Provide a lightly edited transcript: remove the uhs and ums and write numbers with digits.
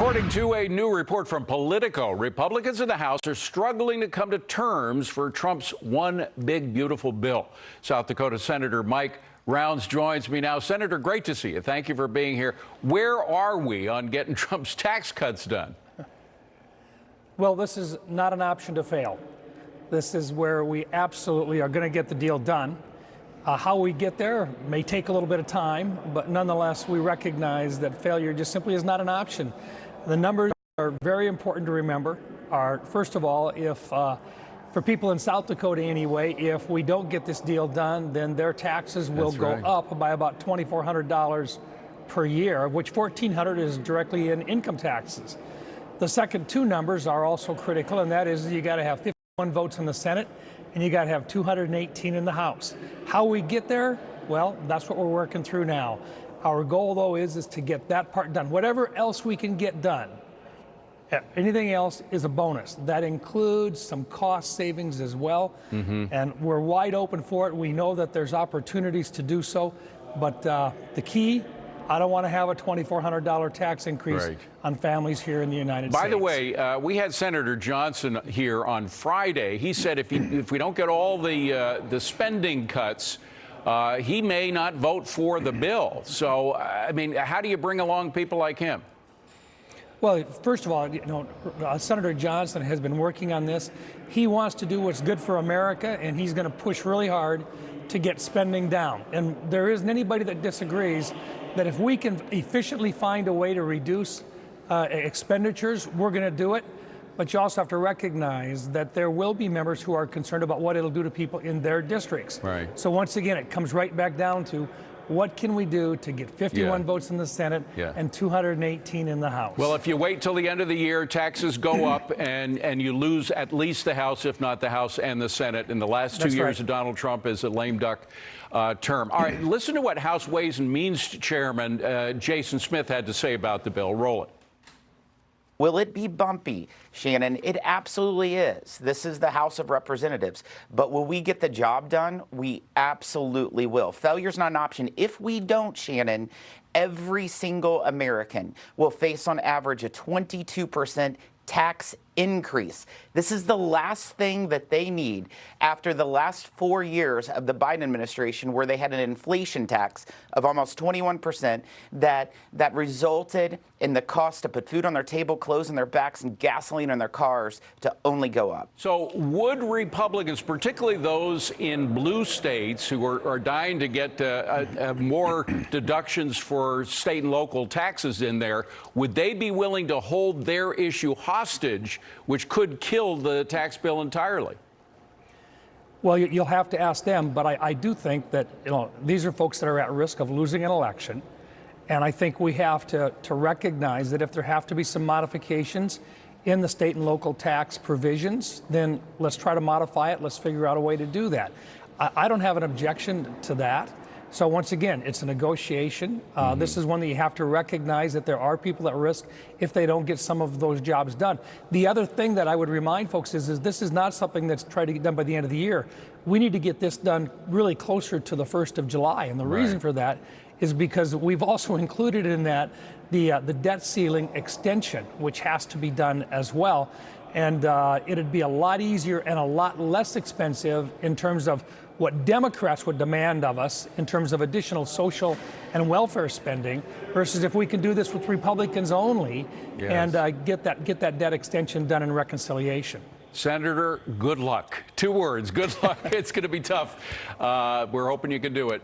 According to a new report from Politico, Republicans in the House are struggling to come to terms for Trump's one big, beautiful bill. South Dakota Senator Mike Rounds joins me now. Senator, great to see you. Thank you for being here. Where are we on getting Trump's tax cuts done? Well, this is not an option to fail. This is where we absolutely are going to get the deal done. How we get there may take a little bit of time, but nonetheless, we recognize that failure just simply is not an option. The numbers are very important to remember. First of all, if for people in South Dakota anyway, if we don't get this deal done, then their taxes will go up by about $2,400 per year, of which $1,400 is directly in income taxes. The second two numbers are also critical, and that is you got to have 51 votes in the Senate and you got to have 218 in the House. How we get there? Well, that's what we're working through now. Our goal, though, is to get that part done. Whatever else we can get done, anything else is a bonus. That includes some cost savings as well, and we're wide open for it. We know that there's opportunities to do so, but the key, I don't want to have a $2,400 tax increase on families here in the United States. By the way, we had Senator Johnson here on Friday. He said if we don't get all the spending cuts, he may not vote for the bill. So, I mean, how do you bring along people like him? Well, first of all, Senator Johnson has been working on this. He wants to do what's good for America, and he's going to push really hard to get spending down. And there isn't anybody that disagrees that if we can efficiently find a way to reduce expenditures, we're going to do it. But you also have to recognize that there will be members who are concerned about what it'll do to people in their districts. So once again, it comes right back down to what can we do to get 51 votes in the Senate and 218 in the House? Well, if you wait till the end of the year, taxes go up and you lose at least the House, if not the House and the Senate. In the last 2 years of Donald Trump is a lame duck term. All right, listen to what House Ways and Means Chairman Jason Smith had to say about the bill. Roll it. Will it be bumpy, Shannon? It absolutely is. This is the House of Representatives. But will we get the job done? We absolutely will. Failure's not an option. If we don't, Shannon, every single American will face on average a 22% tax increase. This is the last thing that they need after the last 4 years of the Biden administration, where they had an inflation tax of almost 21% that resulted in the cost to put food on their table, clothes on their backs, and gasoline on their cars to only go up. So would Republicans, particularly those in blue states who are dying to get more deductions for state and local taxes in there, would they be willing to hold their issue hostage, which could kill the tax bill entirely? Well, you'll have to ask them, but I do think that these are folks that are at risk of losing an election, and I think we have to recognize that if there have to be some modifications in the state and local tax provisions, then let's try to modify it. Let's figure out a way to do that. I don't have an objection to that. So once again, it's a negotiation. This is one that you have to recognize that there are people at risk if they don't get some of those jobs done. The other thing that I would remind folks is this is not something that's tried to get done by the end of the year. We need to get this done really closer to the 1st of July. And the reason for that is because we've also included in that the debt ceiling extension, which has to be done as well. And it'd be a lot easier and a lot less expensive in terms of what Democrats would demand of us in terms of additional social and welfare spending, versus if we can do this with Republicans only and get that debt extension done in reconciliation. Senator, good luck. 2 words, good luck. It's going to be tough. We're hoping you can do it.